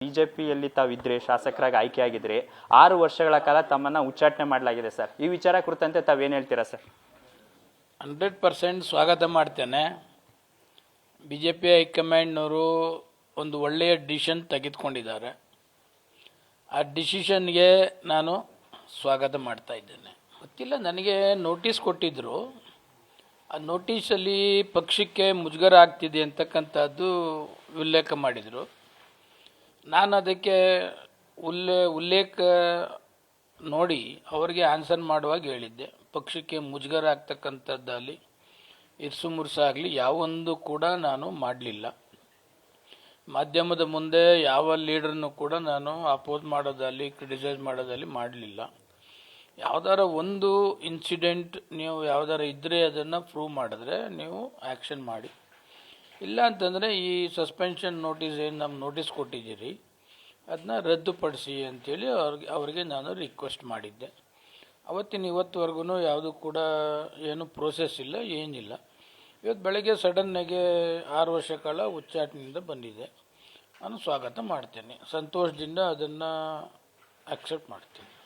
ಬಿಜೆಪಿಯಲ್ಲಿ ತಾವಿದ್ರೆ ಶಾಸಕರಾಗಿ ಆಯ್ಕೆಯಾಗಿದ್ರೆ 6 ವರ್ಷಗಳ ಕಾಲ ತಮ್ಮನ್ನ ಉಚ್ಚಾಟನೆ ಮಾಡಲಾಗಿದೆ ಸರ್. ಈ ವಿಚಾರ ಕುರಿತಂತೆ ತಾವೇನು ಹೇಳ್ತೀರಾ ಸರ್? 100% ಸ್ವಾಗತ ಮಾಡ್ತೇನೆ. ಬಿಜೆಪಿ ಹೈಕಮಾಂಡ್ನವರು ಒಂದು ಒಳ್ಳೆಯ ಡಿಸಿಷನ್ ತೆಗೆದುಕೊಂಡಿದ್ದಾರೆ. ಆ ಡಿಸಿಷನ್ಗೆ ನಾನು ಸ್ವಾಗತ ಮಾಡ್ತಾ ಇದ್ದೇನೆ. ಗೊತ್ತಿಲ್ಲ, ನನಗೆ ನೋಟಿಸ್ ಕೊಟ್ಟಿದ್ದರು. ಆ ನೋಟಿಸಲ್ಲಿ ಪಕ್ಷಕ್ಕೆ ಮುಜುಗರ ಆಗ್ತಿದೆ ಅಂತಕ್ಕಂಥದ್ದು ಉಲ್ಲೇಖ ಮಾಡಿದರು. ನಾನು ಅದಕ್ಕೆ ಉಲ್ಲೇಖ ನೋಡಿ ಅವರಿಗೆ ಆನ್ಸರ್ ಮಾಡುವಾಗ ಹೇಳಿದ್ದೆ, ಪಕ್ಷಕ್ಕೆ ಮುಜುಗರ ಆಗ್ತಕ್ಕಂಥದ್ದಲ್ಲಿ ಇರ್ಸು ಮುರ್ಸಾಗಲಿ ಯಾವೊಂದು ಕೂಡ ನಾನು ಮಾಡಲಿಲ್ಲ. ಮಾಧ್ಯಮದ ಮುಂದೆ ಯಾವ ಲೀಡರ್ನು ಕೂಡ ನಾನು ಅಪೋಸ್ ಮಾಡೋದಲ್ಲಿ ಕ್ರಿಟಿಸೈಸ್ ಮಾಡೋದಲ್ಲಿ ಮಾಡಲಿಲ್ಲ. ಯಾವುದಾರ ಒಂದು ಇನ್ಸಿಡೆಂಟ್ ನೀವು ಯಾವುದಾರ ಇದ್ದರೆ ಅದನ್ನು ಪ್ರೂವ್ ಮಾಡಿದ್ರೆ ನೀವು ಆ್ಯಕ್ಷನ್ ಮಾಡಿ. ಇಲ್ಲ ಅಂತಂದರೆ ಈ ಸಸ್ಪೆನ್ಷನ್ ನೋಟಿಸ್ ಏನು ನಮ್ಮ ನೋಟಿಸ್ ಕೊಟ್ಟಿದ್ದೀರಿ ಅದನ್ನ ರದ್ದುಪಡಿಸಿ ಅಂಥೇಳಿ ಅವ್ರಿಗೆ ನಾನು ರಿಕ್ವೆಸ್ಟ್ ಮಾಡಿದ್ದೆ. ಇವತ್ತುವರೆಗೂ ಯಾವುದೂ ಕೂಡ ಏನು ಪ್ರೋಸೆಸ್ ಇಲ್ಲ, ಏನಿಲ್ಲ. ಇವತ್ತು ಬೆಳಗ್ಗೆ ಸಡನ್ನಾಗೆ 6 ವರ್ಷ ಕಾಲ ಉಚ್ಚಾಟನೆಯಿಂದ ಬಂದಿದೆ. ನಾನು ಸ್ವಾಗತ ಮಾಡ್ತೇನೆ, ಸಂತೋಷದಿಂದ ಅದನ್ನು ಅಕ್ಸೆಪ್ಟ್ ಮಾಡ್ತೀನಿ.